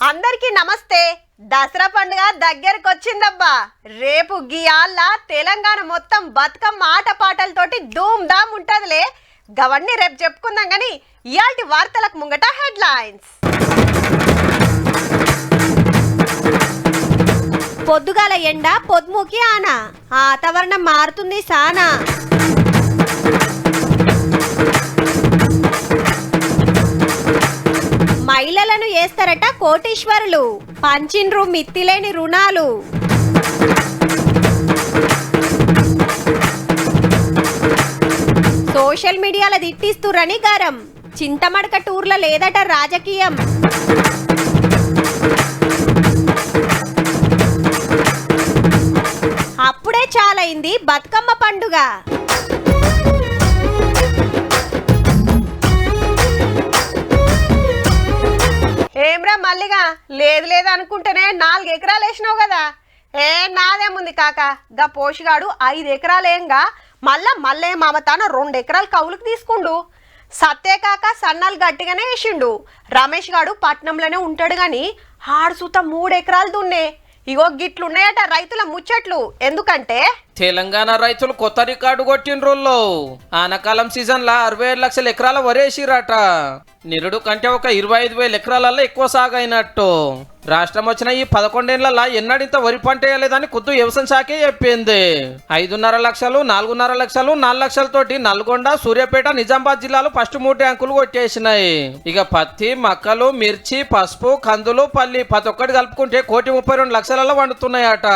అందరికీ నమస్తే. దసరా పండుగ దగ్గరకు వచ్చిందబ్బా. రేపు గియాళ్ళ తెలంగాణ మొత్తం బతుకమ్మ ఆటపాటలతోటి ధూమ్ ధామ్ ఉంటదిలే. గవన్నీ రేపు చెప్పుకుందాం గాని ఇయాల్టి వార్తలకు ముంగట హెడ్లైన్స్. పొద్దుగాల ఎండ పొద్దుముకి ఆన, వాతావరణం మారుతుంది సానా. మహిళలను వేస్తారట కోటీశ్వరులు, పంచిండ్రు మిత్తిలేని రుణాలు. సోషల్ మీడియాలో తిట్టిస్తురని గరం, చింతమడక టూర్ల లేదట రాజకీయం. అప్పుడే చాలైంది బతుకమ్మ పండుగ. ఏమ్రా మల్లిగా లేదు లేదు అనుకుంటేనే 4 ఎకరాలు వేసినావు కదా. నాదేముంది కాక, గా పోషిగాడు 5 ఎకరాలేంగా మళ్ళే మమతాన 2 ఎకరాలు కౌలుకు తీసుకుండు. సత్తే కాక సన్నాలు గట్టిగానే వేసిండు. రమేష్ గాడు పట్నంలోనే ఉంటాడు గాని ఆడు సుత 3 ఎకరాలు దున్నే. ఇగో గిట్లున్నాయట రైతుల ముచ్చట్లు. ఎందుకంటే తెలంగాణ రైతులు కొత్త రికార్డు కొట్టిండ్రోళ్ళు. ఆనకాలం సీజన్ లా 67 లక్షల ఎకరాల వరేసిరట. నిరుడు కంటే ఒక 25,000 ఎకరాలలో ఎక్కువ సాగైనట్టు. రాష్ట్రం వచ్చిన ఈ 11 ఏళ్లలో ఎన్నడింత వరి పంట వేయలేదని ఖుద్దు వ్యవసాయ శాఖే చెప్పింది. 5.5 లక్షలు, 4.5 లక్షలు, 4 లక్షలతోటి నల్గొండ, సూర్యాపేట, నిజామాబాద్ జిల్లాలు ఫస్ట్ 3 ట్యాంకులు కొట్టేసినాయి. ఇక పత్తి, మక్కలు, మిర్చి, పసుపు, కందులు, పల్లి ప్రతి ఒక్కటి కలుపుకుంటే 1,32 లక్షలలో వండుతున్నాయట.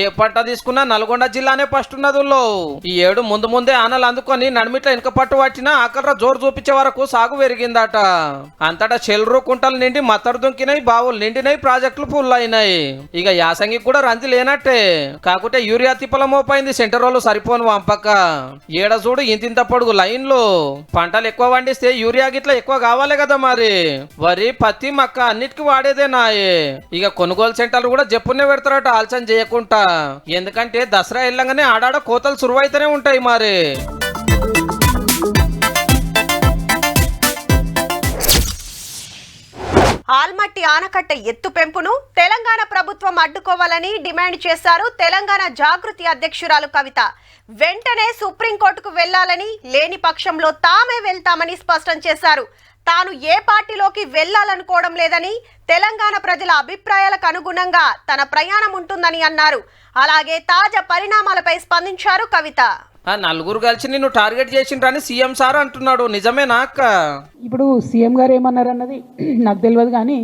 ఏ పంట తీసుకున్నా నల్గొండ జిల్లానే ఫస్ట్ ఉన్నదుల్లో. ఈ ఏడు ముందే ఆనలు అందుకొని నడిమిట్ల వెనుక పట్టు పట్టినా ఆకలిరా జోరు చూపించే వరకు సాగు పెరిగిందట. అంతటా చెల్రు కుంటలు నిండి మత్తడు దుంకినాయి, బావులు నిండినాయి, ప్రాజెక్టులు ఫుల్ అయినాయి. ఇక యాసంగి కూడా రంది లేనట్టే. కాకుంటే యూరియా తిప్పల మోపైంది సెంటరోళ్ళు సరిపోను వంపక. ఏడ చూడు ఇంతింత పొడుగు లైన్లు. పంటలు ఎక్కువ పండిస్తే యూరియా గిట్ల ఎక్కువ కావాలి కదా మరి. వరి, పత్తి, మక్క అన్నిటికీ వాడేదేనాయే. ఇక కొనుగోలు సెంటర్లు కూడా జప్పునే పెడతారట ఆలోచన చేయకుండా. ఎందుకంటే దసరా వెళ్ళంగానే ఆడాడ కోతలు సురువైతేనే ఉంటాయి మరి. ఆల్మట్టి ఆనకట్ట ఎత్తు పెంపును తెలంగాణ ప్రభుత్వం అడ్డుకోవాలని డిమాండ్ చేశారు తెలంగాణ జాగృతి అధ్యక్షురాలు కవిత. వెంటనే సుప్రీంకోర్టుకు వెళ్లాలని, లేని పక్షంలో తామే వెళ్తామని స్పష్టం చేశారు. తాను ఏ పార్టీలోకి వెళ్లాలనుకోవడం లేదని, తెలంగాణ ప్రజల అభిప్రాయాలకు అనుగుణంగా తన ప్రయాణం ఉంటుందని అన్నారు. అలాగే తాజా పరిణామాలపై స్పందించారు కవిత. నలుగురు కలిసి నిన్ను టార్గెట్ చేసిండ్రని సీఎం సార్ అంటున్నాడు, నిజమేనా అక్క? ఇప్పుడు సీఎం గారు ఏమన్నారు అన్నది నాకు తెలియదు, కానీ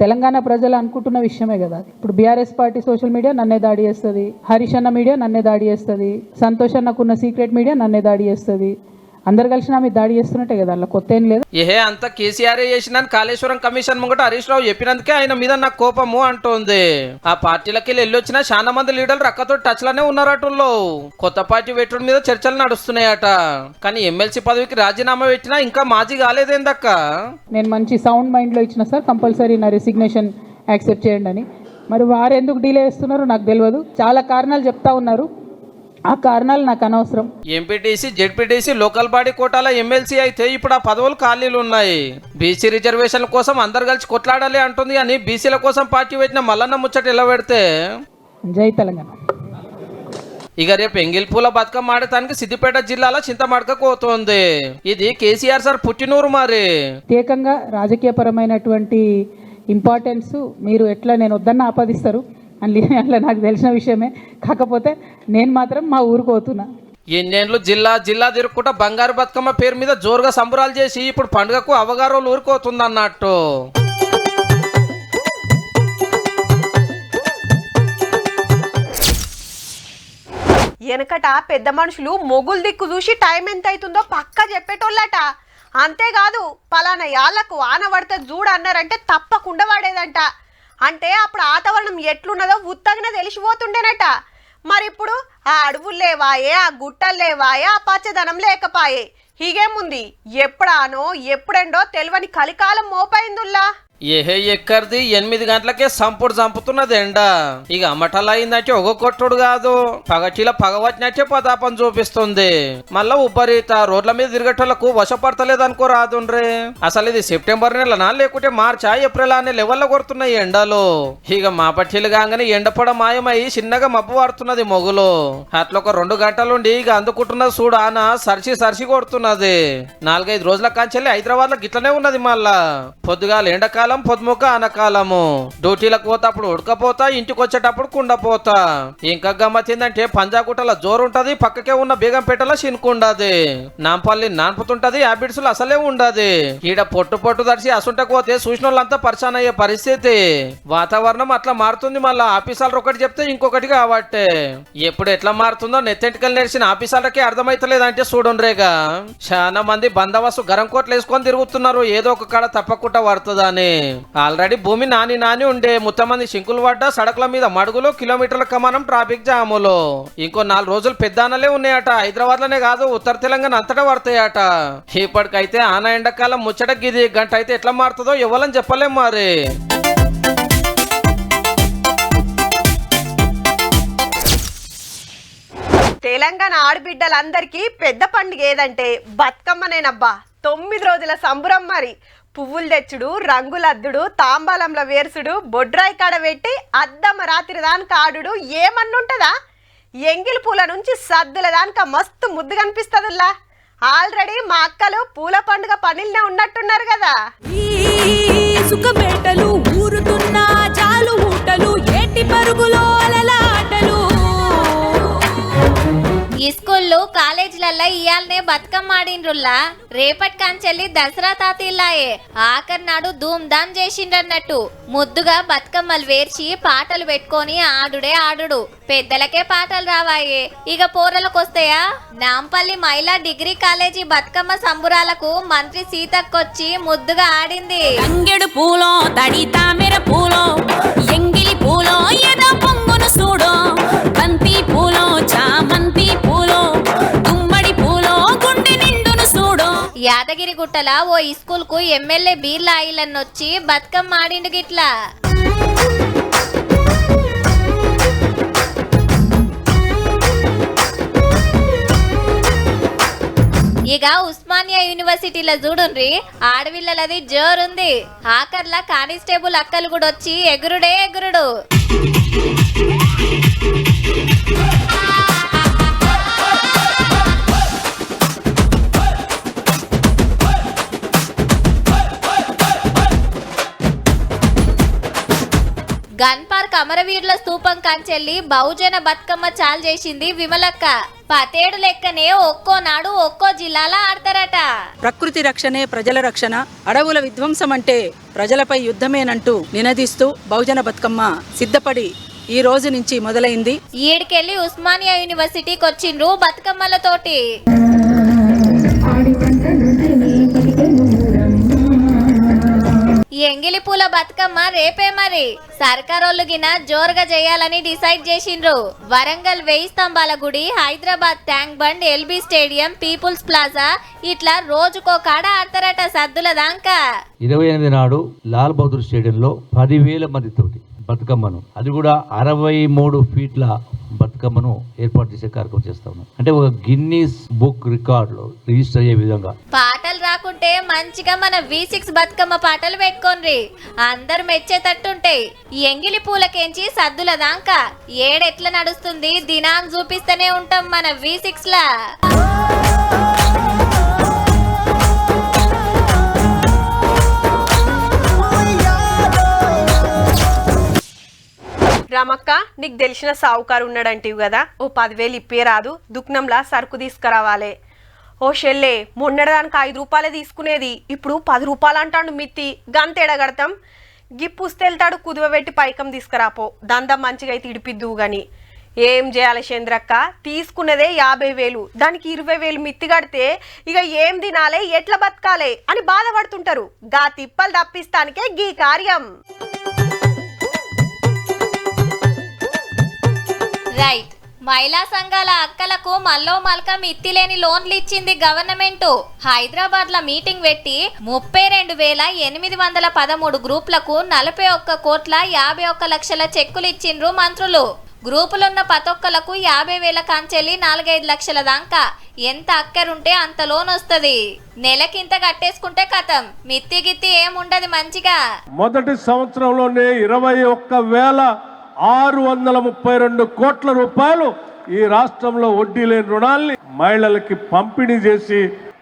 తెలంగాణ ప్రజలు అనుకుంటున్న విషయమే కదా. ఇప్పుడు బీఆర్ఎస్ పార్టీ సోషల్ మీడియా నన్నే దాడి చేస్తుంది, హరీష్ అన్న మీడియా నన్నే దాడి చేస్తుంది, సంతోష్ అన్నకున్న సీక్రెట్ మీడియా నన్నే దాడి చేస్తుంది. అందరు కలిసి నా మీద దాడి చేస్తున్నట్టే కదా, అలా కొత్త ఏం లేదు. అంత కేసీఆర్ చేసిందని కాళేశ్వరం కమిషన్ ముంగట హరీష్ రావు చెప్పినందుకే ఆయన మీద నాకు కోపము అంటోంది. ఆ పార్టీలకి వెళ్ళొచ్చిన చాలా మంది లీడర్లు రక్కతో టచ్ లోనే ఉన్నారటల్లో. కొత్త పార్టీ పెట్టుడు మీద చర్చలు నడుస్తున్నాయట. కానీ ఎమ్మెల్సీ పదవికి రాజీనామా పెట్టినా ఇంకా మాజీ కాలేదేందక్క? నేను మంచి సౌండ్ మైండ్ లో ఇచ్చిన సార్, కంపల్సరీ నా రెసిగ్నేషన్ యాక్సెప్ట్ చేయండి అని. మరి వారు ఎందుకు డిలే చేస్తున్నారో నాకు తెలియదు. చాలా కారణాలు చెప్తా ఉన్నారు, ఆ కారణాలు నాకు అనవసరం. ఎంపీటీసీ, జెడ్పీటీసీ, లోకల్ బాడీ కోటాల ఎమ్మెల్సీ అయితే ఇప్పుడు ఆ పదవులు ఖాళీలు ఉన్నాయి. బీసీ రిజర్వేషన్ల కోసం అందరు కలిసి కొట్లాడాలి అంటుంది. అని బీసీల కోసం పార్టీ పెట్టిన మల్లన్న ముచ్చట ఎలా పెడితే జై తెలంగాణ. ఇక రేపు ఎంగిల్పూల బతుకమ్మ ఆడటానికి సిద్దిపేట జిల్లాలో చింతమడక పోతోంది. ఇది కేసీఆర్ సార్ పుట్టినూరు మరి. ప్రత్యేకంగా రాజకీయపరమైనటువంటి ఇంపార్టెన్స్ మీరు ఎట్లా నేను వద్దన్న ఆపాదిస్తారు అని అట్లా నాకు తెలిసిన విషయమే. కాకపోతే నేను మాత్రం మా ఊరికి పోతున్నా. ఎన్నేళ్ళు జిల్లా తిరుక్కుంటా బంగారు బతుకమ్మ పేరు మీద జోరుగా సంబరాలు చేసి ఇప్పుడు పండుగకు అవగారోలు ఊరుకోతుంది అన్నట్టు. వెనకట పెద్ద మనుషులు మొగులు దిక్కు చూసి టైం ఎంత అవుతుందో పక్కా చెప్పేటోళ్ళట. అంతేకాదు పలానా యాళ్లకు ఆన పడితే చూడు అన్నారంటే తప్పకుండా వాడేదంట. అంటే అప్పుడు వాతావరణం ఎట్లున్నదో ఉత్తగిన తెలిసిపోతుండేనట. మరి ఇప్పుడు ఆ అడవులు లేవాయే, ఆ గుట్టలు లేవాయే, ఆ పచ్చదనం లేకపాయే. హీగేముంది, ఎప్పుడానో ఎప్పుడెండో తెలియని కలికాలం మోపైందుల్లా. ఏహే ఎక్కడిది 8 గంటలకే సంపుడు చంపుతున్నది ఎండ. ఇక అమ్మటలా అయిందంటే ఒక కొట్టుడు కాదు, పగటిలా పగవచ్చినట్టే పతాపం చూపిస్తుంది. మళ్ళా ఉబ్బరీత రోడ్ల మీద తిరగటోళ్లకు వశపడతలేదు అనుకో రాదుండ్రే. అసలు ఇది సెప్టెంబర్ నెలనా లేకుంటే మార్చా ఏప్రిల్ అనే లెవెల్లో కొడుతున్నాయి ఎండలు. ఇక మా పట్టిలు కాగానే ఎండపడ మాయమై చిన్నగా మబ్బు పడుతున్నది మొగులు. అట్లా ఒక 2 గంటలుండి ఇక అందుకుంటున్నది చూడు ఆన సరిసి కొడుతున్నది. 4-5 రోజుల కాంచెల్లి హైదరాబాద్ లో గిట్లనే ఉన్నది. మళ్ళా పొద్దుగాల ఎండకాలం పొద్దుముక అనకాలము. డ్యూటీలకు పోతప్పుడు ఉడకపోతా, ఇంటికి వచ్చేటప్పుడు కుండపోతా. ఇంకా గమ్మతిందంటే పంజాగుట్టల జోరుంటది, పక్కకే ఉన్న బేగంపేటలో చినుకుండది. నాంపల్లి నాన్పుతుంటది, హ్యాబిట్స్ అసలే ఉండదు. ఈడ పొట్టు దర్శి అసుంటకు పోతే చూసిన వాళ్ళంతా పరిశాన్ అయ్యే పరిస్థితి. వాతావరణం అట్లా మారుతుంది. మళ్ళా ఆఫీసాలు ఒకటి చెప్తే ఇంకొకటి కాబట్టే ఎప్పుడు ఎట్లా మారుతుందో నెత్తెంటికలు నేర్చిన ఆఫీసాలకే అర్థమైతలేదంటే చూడుండ్రేగా. చాలా మంది బందోబస్తు గరం కోట్లు వేసుకొని తిరుగుతున్నారు, ఏదో ఒక కాడ తప్పకుండా పడుతుందని. ఆల్రెడీ భూమి నాని ఉండే మొత్తమంది శంకులు పడ్డ, సడకుల మీద మడుగులు, కిలోమీటర్ల కమానం ట్రాఫిక్ జాములు. ఇంకో 4 రోజులు పెద్దానలే ఉన్నాయట. హైదరాబాద్ లోనే కాదు, ఉత్తర తెలంగాణ అంతటా పడతాయట. ఇప్పటికైతే ఆన ఎండాకాలం ముచ్చట గిది గంట అయితే ఎట్లా మారుతుందో ఇవ్వాలని చెప్పలేం మరి. తెలంగాణ ఆడబిడ్డలందరికీ పెద్ద పండుగ ఏదంటే బతుకమ్మనేనబ్బా. 9 రోజుల సంబురం మరి. పువ్వులు తెచ్చుడు, రంగులద్దుడు, తాంబాలంలో వేర్సుడు, బొడ్రాయి కాడ పెట్టి అద్దమ్మ రాత్రి దానికి ఆడుడు ఏమన్నుంటదా? ఎంగిలి పూల నుంచి సద్దుల దానిక మస్తు ముద్దు కనిపిస్తుందిలా. ఆల్రెడీ మా అక్కలు పూల పండుగ పనిలోనే ఉన్నట్టున్నారు కదా. సుఖబెట్టలు ఊరుతున్నా చాలు ఊటలు, ఏటి పరుగులో అలలాటలు. ఈ స్కూళ్ళు కాలేజీలల్లా ఇయాలనే బతుకమ్మ ఆడిండ్రుల్లా. రేపటి కాంచెల్లి దసరా తాతీల్లాయే. ఆఖరి నాడు ధూమ్ ధామ్ చేసిండ్రన్నట్టు. ముద్దుగా బతుకమ్మలు వేర్చి పాటలు పెట్టుకొని ఆడుడే ఆడుడు. పెద్దలకే పాటలు రావాయే, ఇక పోరలకు వస్తాయా? నాంపల్లి మహిళా డిగ్రీ కాలేజీ బతుకమ్మ సంబురాలకు మంత్రి సీతక్కొచ్చి ముద్దుగా ఆడింది. తంగెడు పూలో తడి తామెర పూలో, ఎంగిలి పూలో ఎదో పొంగును చూడో, బంతి పూలో చామంతి పూలో, గుమ్మడి పూలో గుండె నిండును చూడో. యాదగిరి గుట్టల ఓ స్కూల్ కు ఎమ్మెల్యే బీర్లా ఐలన్నొచ్చి బతుకమ్మ ఆడిండు గిట్లా. ఇక ఉస్మానియా యూనివర్సిటీలో చూడుండ్రి, ఆడవిల్లలది జోరుంది. ఆఖర్లా కానిస్టేబుల్ అక్కలు కూడా వచ్చి ఎగురుడే ఎగురుడు. గన్ పార్క్ అమరవీరుల స్తూపం కాంచెల్లి బహుజన బతుకమ్మ చాలు చేసింది విమలక్క. 10 ఏడు లెక్కనే ఒక్కో నాడు ఒక్కో జిల్లాలో ఆడతారట. ప్రకృతి రక్షణే ప్రజల రక్షణ, అడవుల విధ్వంసం అంటే ప్రజలపై యుద్ధమేనంటూ నినదిస్తూ బహుజన బతుకమ్మ సిద్ధపడి ఈ రోజు నుంచి మొదలైంది. ఈడికెళ్ళి ఉస్మానియా యూనివర్సిటీకి వచ్చిండ్రు బతుకమ్మలతోటి. ఎంగిలి పూల బతుకమ్మ రేపే మరి. సర్కారోళ్ళు గిన జోరుగా చేయాలని డిసైడ్ చేసిండ్రు. వరంగల్ 1000 స్తంభాల గుడి, Hyderabad tank bund, LB stadium, people's plaza ఇట్లా రోజుకో కాడ ఆడతారట సద్దుల దాకా. 28 నాడు లాల్ బహదూర్ స్టేడియంలో 10,000 మందితోటి బతుకమ్మను, అది కూడా 63 ఫీట్ల బతుకమ్మను ఏర్పాటు చేసే కార్యక్రమం చేస్తా ఉన్నాం. అంటే ఒక గిన్నీస్ బుక్ రికార్డులో రిజిస్టర్ అయ్యే విధంగా. పాటలు రాకుంటే మంచిగా మన V6 బతుకమ్మ పాటలు పెట్టుకోండి, అందరు మెచ్చేటట్టుంటాయి. ఎంగిలి పూలకేంచి సద్దుల దాకా ఏడెట్లా నడుస్తుంది దినాన్ని చూపిస్తూనే ఉంటాం మన V6 లా. రామక్క, నీకు తెలిసిన సావుకారు ఉన్నాడంటివి కదా, ఓ 10,000 ఇప్పే రాదు? దుక్నంలా సరుకు తీసుకురావాలే. ఓ షెల్లే, మొన్నడదానికి 5 రూపాయలే తీసుకునేది, ఇప్పుడు 10 రూపాయలు అంటాడు మిత్తి. గంతేడగడతాం. గి పుస్తెళ్తాడు కుదువ పెట్టి పైకం తీసుకురాపో, దందం మంచిగా అయితే ఇడిపిద్దువు గాని. ఏం చేయాలి చంద్రక్క? తీసుకున్నదే 50,000, దానికి 20,000 మిత్తి కడితే ఇక ఏం తినాలే, ఎట్లా బతకాలే అని బాధపడుతుంటారు. గా తిప్పలు తప్పిస్తానికే గీ కార్యం. రైట్, మహిళా సంఘాల అక్కలకు మల్లో మల్కం ఇత్తిలేని లోన్లు ఇచ్చింది గవర్నమెంట్. హైదరాబాద్ లో మీటింగ్ పెట్టి 32,813 గ్రూపులకు 41,51,00,000 చెక్కులు ఇచ్చిండ్రు మంత్రులు. గ్రూపులున్న పతొక్కలకు 50,000 కాంచెల్లి 4-5 లక్షల దాకా ఎంత అక్కరుంటే అంత లోన్ వస్తుంది. నెలకింత కట్టేసుకుంటే కథం, మిత్తి గిత్తి ఏముండదు మంచిగా. మొదటి సంవత్సరంలోనే 21,632 కోట్ల రూపాయలు ఈ రాష్ట్రంలో వడ్డీ లేని రుణాల్ని మహిళలకి పంపిణీ చేసి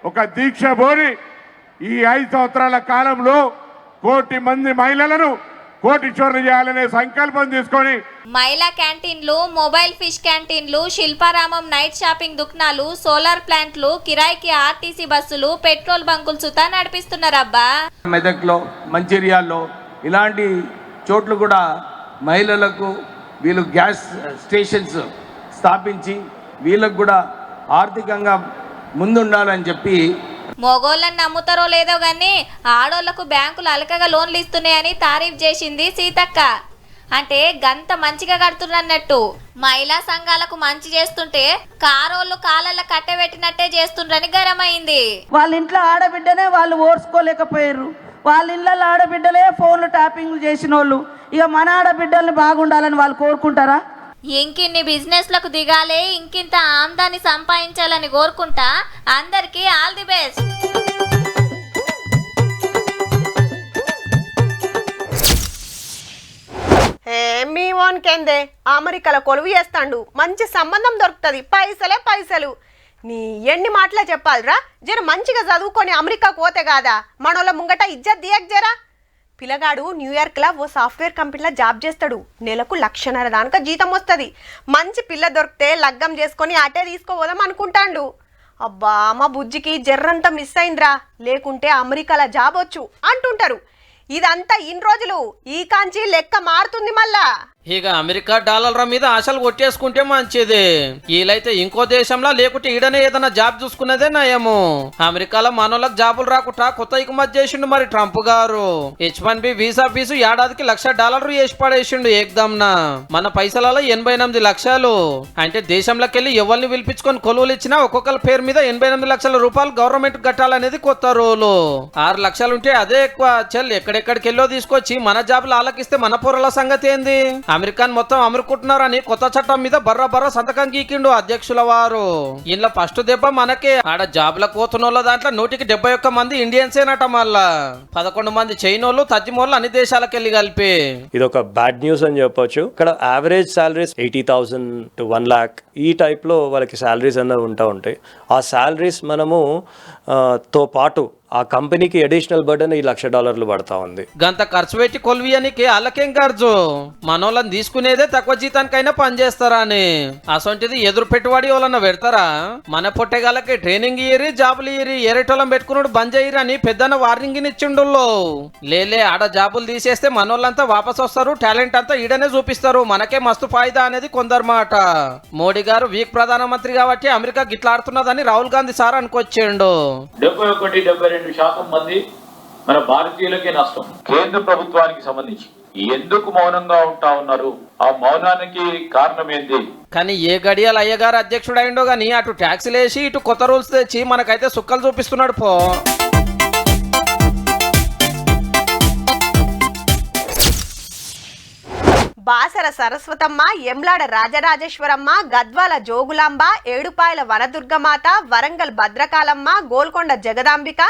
ఒక దీక్ష బోరి ఈ 5 సంవత్సరాల కాలంలో 1 కోటి మంది మహిళలను కోటీశ్వరులు చేయాలనే సంకల్పం తీసుకొని మహిళా క్యాంటీన్లు, మొబైల్ ఫిష్ క్యాంటీన్లు, శిల్పారామం నైట్ షాపింగ్ దుకాణాలు, సోలార్ ప్లాంట్లు, కిరాయికి ఆర్టీసీ బస్సులు, పెట్రోల్ బంకులు సుతా నడిపిస్తున్నారబ్బా. మెదక్లో, మంచిర్యాల్లో ఇలాంటి చోట్ల కూడా మహిళలకు వీళ్ళు గ్యాస్ స్టేషన్స్ స్థాపించి వీళ్ళకు కూడా ఆర్థికంగా ముందుండాలని చెప్పి. మొగోళ్ళని నమ్ముతారో లేదో గానీ ఆడోళ్లకు బ్యాంకులు అలకగా లోన్లు ఇస్తున్నాయని తారీఫ్ చేసింది సీతక్క. అంటే గంత మంచిగా కడుతున్నట్టు. మహిళా సంఘాలకు మంచి చేస్తుంటే కారోళ్ళు కాళ్ళ కట్టబెట్టినట్టే చేస్తుండ్రని గరమైంది. వాళ్ళ ఇంట్లో ఆడబిడ్డనే వాళ్ళు ఓర్చుకోలేకపోయారు. వాళ్ళ ఇళ్ళల్లో ఆడబిడ్డలే ఫోన్లు ట్యాపింగ్లు చేసిన వాళ్ళు. ఇక మన ఆడబిడ్డల్ని బాగుండాలని వాళ్ళు కోరుకుంటారా? ఇంకిన్ని బిజినెస్లకు దిగాలే, ఇంకింత ఆమ్దాన్ని సంపాదించాలని కోరుకుంటా. అందరికీ ఆల్ ది బెస్ట్. మీ ఓన్కేందే అమెరికాలో కొలువు చేస్తాండు, మంచి సంబంధం దొరుకుతుంది, పైసలే పైసలు. నీ ఎన్ని మాటలే చెప్పాలిరా, జర మంచిగా చదువుకొని అమెరికాకు పోతే కాదా మనోళ్ళ ముంగట ఇజ్జత్ దియక్ జరా. పిల్లగాడు న్యూయార్క్లో ఓ సాఫ్ట్వేర్ కంపెనీలో జాబ్ చేస్తాడు, నెలకు 1,00,000 దాకా జీతం వస్తుంది. మంచి పిల్ల దొరికితే లగ్గం చేసుకొని అటే తీసుకోపోదాం అనుకుంటాండు. అబ్బా మా బుజ్జికి జర్రంతా మిస్ అయిందిరా, లేకుంటే అమెరికాలో జాబ్ వచ్చు అంటుంటారు. ఇదంతా ఇన్ని రోజులు, ఈ కాంచి లెక్క మారుతుంది మళ్ళా. ఇక అమెరికా డాలర్ల మీద ఆశలు కొట్టేసుకుంటే మంచిది. వీలైతే ఇంకో దేశంలో లేకుంటే ఈడనే ఏదైనా జాబ్ చూసుకునేదే నయము. అమెరికాలో మనోళ్ళకి జాబులు రాకుండా కొత్త ఇకమతి చేసిండు మరి ట్రంప్ గారు. H1B వీసా ఫీజు ఏడాదికి $1,00,000 వేసి పడేసిండు ఏకదమ్నా. మన పైసలలో 88 లక్షలు. అంటే దేశంలోకి వెళ్ళి ఎవరిని పిలిపించుకొని కొలువులు ఇచ్చినా ఒక్కొక్కరి పేరు మీద 88 లక్షల రూపాయలు గవర్నమెంట్ కట్టాలనేది కొత్త రూలు. 6 లక్షలుంటే అదే ఎక్కువ. చెల్లి ఎక్కడెక్కడికి వెళ్ళో తీసుకొచ్చి మన జాబులు ఆలకిస్తే మన పొరల సంగతి ఏంది? అమెరికాన్ మొత్తం అమ్ముకుంటున్నారని కొత్త చట్టం మీద బర్ర సంతకం గీకిండు అధ్యక్షుల వారు. ఇంట్లో ఫస్ట్ దెబ్బ మనకే. ఆడ జాబ్ల కోతునోళ్ళ దాంట్లో 171 మంది ఇండియన్సేనట. మళ్ళా 11 మంది చైనోళ్ళు, తజ్జిమోళ్ళు అన్ని దేశాలకు వెళ్ళి కలిపి. ఇది ఒక బ్యాడ్ న్యూస్ అని చెప్పొచ్చు. ఇక్కడ యావరేజ్ సాలరీస్ 80,000 to 1 lakh ఈ టైప్ లో వాళ్ళకి సాలరీస్ అన్నవి ఉంటాయి. ఆ సాలరీస్ మనము తో పాటు ఆ కంపెనీకి అడిషనల్ బర్డెన్ ఈ $1,00,000 పడతా ఉంది. గంత ఖర్చు పెట్టి కొలువియానికి వాళ్ళకేం ఖర్చు? మనోళ్ళని తీసుకునేదే తక్కువ జీతానికైనా పనిచేస్తారా అని. అసొంటిది ఎదురు పెట్టుబడి వాళ్ళన్న పెడతారా? మన పొట్టేగాళ్ళకి ట్రైనింగ్ ఇయ్యరి, జాబులు ఇయ్యరి, ఏరేటోళ్ళం పెట్టుకున్నాడు బంద్ చేయరు అని పెద్దన్న వార్నింగ్ ఇచ్చిండు. లేలే ఆడ జాబులు తీసేస్తే మనోళ్ళంతా వాపస్ వస్తారు, టాలెంట్ అంతా ఈడనే చూపిస్తారు, మనకే మస్తు ఫాయిదా అనేది కొందరు మాట. మోడీ గారు వీక్ ప్రధానమంత్రి కాబట్టి అమెరికా గిట్లా ఆడుతున్నదని రాహుల్ గాంధీ సార్ అనుకొచ్చిండు. 71-72% మంది మన భారతీయులకే నష్టం. కేంద్ర ప్రభుత్వానికి సంబంధించి ఎందుకు మౌనంగా ఉంటా ఉన్నారు? ఆ మౌనానికి కారణం ఏంటి? కానీ ఏ గడియాలు అయ్యగారు అధ్యక్షుడు అయిండో గానీ అటు ట్యాక్సీలు వేసి ఇటు కొత్త రూల్స్ తెచ్చి మనకైతే సుక్కలు చూపిస్తున్నాడు పో. బాసర సరస్వతమ్మ, ఎమ్లాడ రాజరాజేశ్వరమ్మ, గద్వాల జోగులాంబ, ఏడుపాయల వనదుర్గమాత, వరంగల్ భద్రకాళమ్మ, గోల్కొండ జగదాంబిక,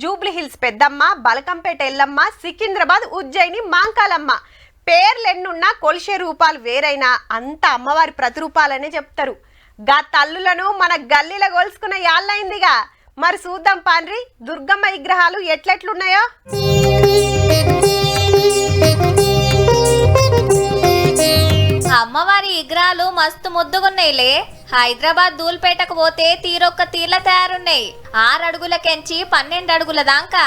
జూబ్లీహిల్స్ పెద్దమ్మ, బలకంపేట ఎల్లమ్మ, సికింద్రాబాద్ ఉజ్జయిని మాంకాలమ్మ. పేర్లెన్నున్నా కొలిసే రూపాలు వేరైనా అంత అమ్మవారి ప్రతిరూపాలనే చెప్తారు. గా తల్లులను మన గల్లీలో గోల్చుకున్న యాళ్ళైందిగా. మరి చూద్దాం పాండ్రి దుర్గమ్మ విగ్రహాలు ఎట్లెట్లున్నాయో. అమ్మవారి విగ్రహాలు మస్తు ముద్దుగున్నాయిలే. హైదరాబాద్ ధూల్పేటకు పోతే తీరొక్క తీర్ల తయారున్నాయి. 6 అడుగులకెంచి 12 అడుగుల దాకా.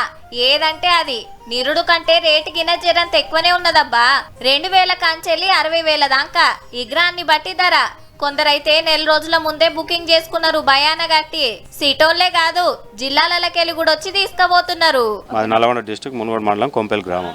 ఏదంటే అది. నిరుడు కంటే రేటు గిన జరంత ఎక్కువనే ఉన్నదబ్బా. 2,000 కాంచెల్లి 60,000 దాకా. విగ్రహాన్ని బట్టి ధర. కొందరైతే నెల రోజుల ముందే బుకింగ్ చేసుకున్నారు భయాన గట్టి. సిటోళ్లే కాదు జిల్లాలకెళ్ళి కూడా వచ్చి తీసుకుపోతున్నారు. మాది నల్గొండ డిస్ట్రిక్ట్ మునుగోడు మండలం కొంపెల్ గ్రామం.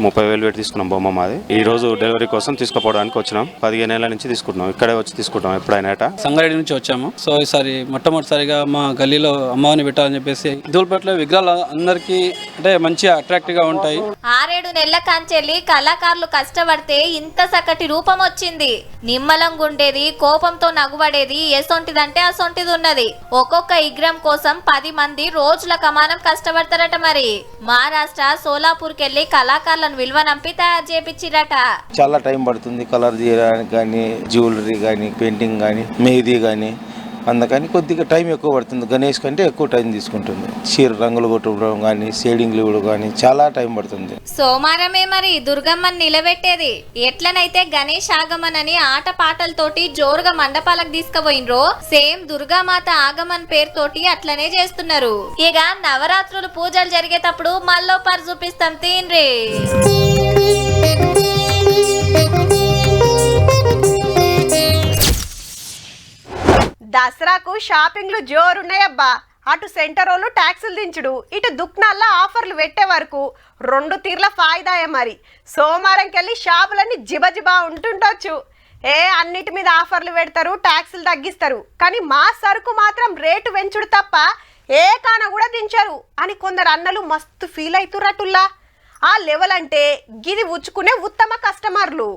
30,000 పెట్టి తీసుకున్నాం బొమ్మ మాది. ఈ రోజు డెలివరీ కోసం తీసుకుపోవడానికి వచ్చినాం. 15 ఏళ్ల నుంచి తీసుకుంటున్నాం. ఇక్కడే వచ్చి తీసుకుంటాం ఎప్పుడైనా. సంగారెడ్డి నుంచి వచ్చాము. సో ఈసారి మొట్టమొదటిసారిగా మా గల్లీలో అమ్మవారిని పెట్టాలని చెప్పేసి ధూళిపేటలో విగ్రహాలు అందరికీ అంటే మంచిగా అట్రాక్టివ్ గా ఉంటాయి. 6-7 నెలల కంచెల్లి కళాకారులు కష్టపడితే ఇంత చక్కటి రూపం వచ్చింది. నిమ్మలంగా ఉండేది, కోపంతో నగుబడేది, ఎసొంటిదంటే అసొంటిది ఉన్నది. ఒక్కొక్క విగ్రహం కోసం 10 మంది రోజుల కమానం కష్టపడతారట. మరి మహారాష్ట్ర సోలాపూర్కి వెళ్ళి కళాకారులను విలువనంపి తయారు చేపించిరట. చాలా టైం పడుతుంది కలర్ చేయడానికి కానీ, జ్యువెలరీ కానీ, పెయింటింగ్ కానీ, మెహదీ కానీ. అందుకని కొద్దిగా టైం ఎక్కువ పడుతుంది. గణేష్ కంటే ఎక్కువ టైం తీసుకుంటుంది. చీర రంగులు కొట్టడం కానీ, షేడింగ్లు ఇవ్వడం కానీ చాలా టైం పడుతుంది. సోమవారమే మరి దుర్గమ్మని నిలబెట్టేది. ఎట్లనైతే గణేష్ ఆగమన్ ఆట పాటలతోటి జోరుగా మండపాలకు తీసుకుపోయినరో సేమ్ దుర్గామాత ఆగమన్ పేరుతోటి అట్లనే చేస్తున్నారు. ఇక నవరాత్రులు పూజలు జరిగేటప్పుడు మళ్ళీ పర్ చూపిస్తాం తీన్రి. దసరాకు షాపింగ్లు జోరున్నాయబ్బా. అటు సెంటరోళ్ళు ట్యాక్సులు దించుడు, ఇటు దుక్నాల్లో ఆఫర్లు పెట్టే వరకు 2 తీర్ల ఫాయిదాయే. మరి సోమవారంకెళ్ళి షాపులన్నీ జిబజిబా ఉంటుండొచ్చు. అన్నిటి మీద ఆఫర్లు పెడతారు, ట్యాక్సులు తగ్గిస్తారు, కానీ మా సరుకు మాత్రం రేటు పెంచుడు తప్ప ఏ కాన కూడా దించరు అని కొందరు అన్నలు మస్తు ఫీల్ అవుతుర్రటుల్లా. ఆ లెవెల్ అంటే గిది ఉచ్చుకునే ఉత్తమ కస్టమర్లు.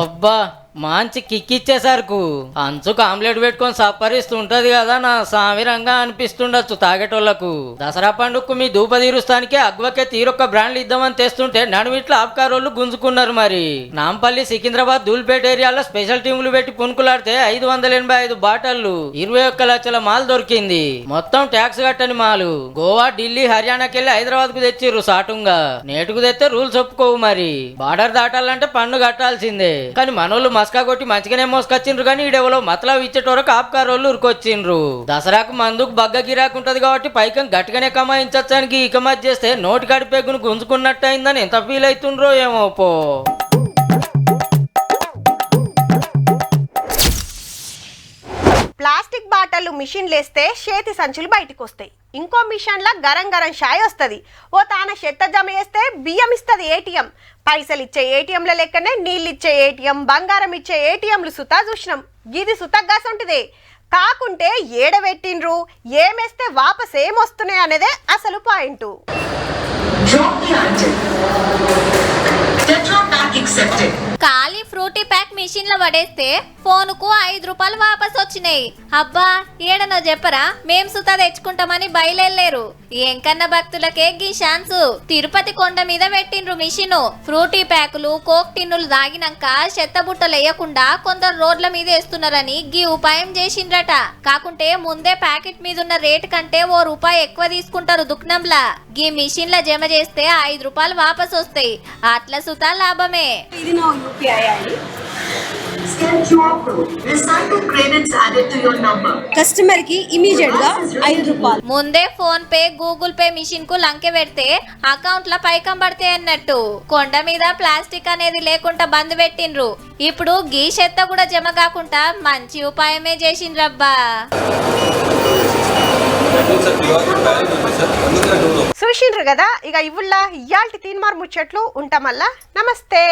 అబ్బా మంచి కిక్కిచ్చేసరికి అంచుకు ఆమ్లెట్ పెట్టుకొని సప్పరిస్తుంటది కదా నా సామిరంగా అనిపిస్తుండొచ్చు తాగేటోళ్లకు. దసరా పండుగకు మీ దూప తీరుస్తానికి అగ్వకే తీరొక్క బ్రాండ్లు ఇద్దామని తెస్తుంటే నడుమిట్ల ఆబ్కారోళ్ళు గుంజుకున్నారు. మరి నాంపల్లి సికింద్రాబాద్ ధూల్పేట ఏరియాలో స్పెషల్ టీములు పెట్టి పునుకులాడితే 585 బాటళ్లు 21 లక్షల మాల్ దొరికింది. మొత్తం ట్యాక్స్ కట్టని మాలు. గోవా, ఢిల్లీ, హర్యానాకి వెళ్ళి హైదరాబాద్ కు తెచ్చిర్రు సాటుంగా. నేటుకు తెస్తే రూల్స్ ఒప్పుకోవు. మరి బార్డర్ దాటాలంటే పన్ను కట్టాల్సిందే. కానీ మనోళ్ళు మస్కా కొట్టి మంచిగానే మోసుకొచ్చిండ్రు, కానీ ఈడెవలో మతలా ఇచ్చేటోరకు ఆప్కారోళ్ళు ఉరికొచ్చిండ్రు. దసరాకు మందుకు బగ్గ గిరాకు ఉంటది కాబట్టి పైకం గట్టిగానే కమాయించడానికి ఇకమత్ చేస్తే నోటి కడిపెగ్గును గుంజుకున్నట్టు అయిందని ఎంత ఫీల్ అవుతుండ్రో ఏమో పో. ప్లాస్టిక్ బాటలు మిషన్లు వేస్తే చేతి సంచులు బయటకు వస్తాయి. ఇంకో మిషన్లా గరం గరం షాయ్ వస్తుంది. ఓ తాన చెత్త జమ చేస్తే బియ్యం ఇస్తుంది ఏటీఎం. పైసలు ఇచ్చే ఏటీఎంల లెక్కనే నీళ్ళు ఇచ్చే ఏటీఎం, బంగారం ఇచ్చే ఏటీఎంలు సుతా చూసినాం. గిది సుతగ్గాసంటిదే. కాకుంటే ఏడబెట్టిండ్రు, ఏమేస్తే వాపస్ ఏమొస్తున్నాయి అనేదే అసలు పాయింట్. ఖాళీ ఫ్రూటీ ప్యాక్ మిషన్ లో పడేస్తే ఫోనుకు 5 రూపాయలు వాపస్ వచ్చినాయి. అబ్బా ఏడనో చెప్పరా, మేం సుతా తెచ్చుకుంటామని బయలుదేరలేరు. ఎంకన్న భక్తులకే గీ ఛాన్స్. తిరుపతి కొండ మీద పెట్టిండ్రు మిషన్. ఫ్రూటీ ప్యాకులు, కోక్ టిన్నులు దాగినాక చెత్త బుట్టలు వేయకుండా కొందరు రోడ్ల మీద వేస్తున్నారని గీ ఉపాయం చేసిండ్రట. కాకుంటే ముందే ప్యాకెట్ మీద ఉన్న రేటు కంటే ఓ రూపాయి ఎక్కువ తీసుకుంటారు దుక్నంలా. గీ మిషన్ ల జమ చేస్తే 5 రూపాయలు వాపస్ వస్తాయి. అట్లా సుతా లాభమే. ఇది నా UPI ID. Scan QR code. Recycle credits added to your number. Customer కి ఇమిడియట్ గా 5 రూపాయలు. ముందే PhonePe, Google Pay machine కు లంకె పెడితే అకౌంట్ ల పైకం పడతాయి అన్నట్టు. కొండ మీద ప్లాస్టిక్ అనేది లేకుండా బంద్ పెట్టిండ్రు. ఇప్పుడు గీ చెత్త కూడా జమ కాకుండా మంచి ఉపాయమే చేసిండ్రబ్బా. చూసిండ్రు కదా. ఇక ఇవ్వుల్లా ఇయాల్టి తీన్మార్ ముచ్చట్లు ఉంటామల్లా. నమస్తే.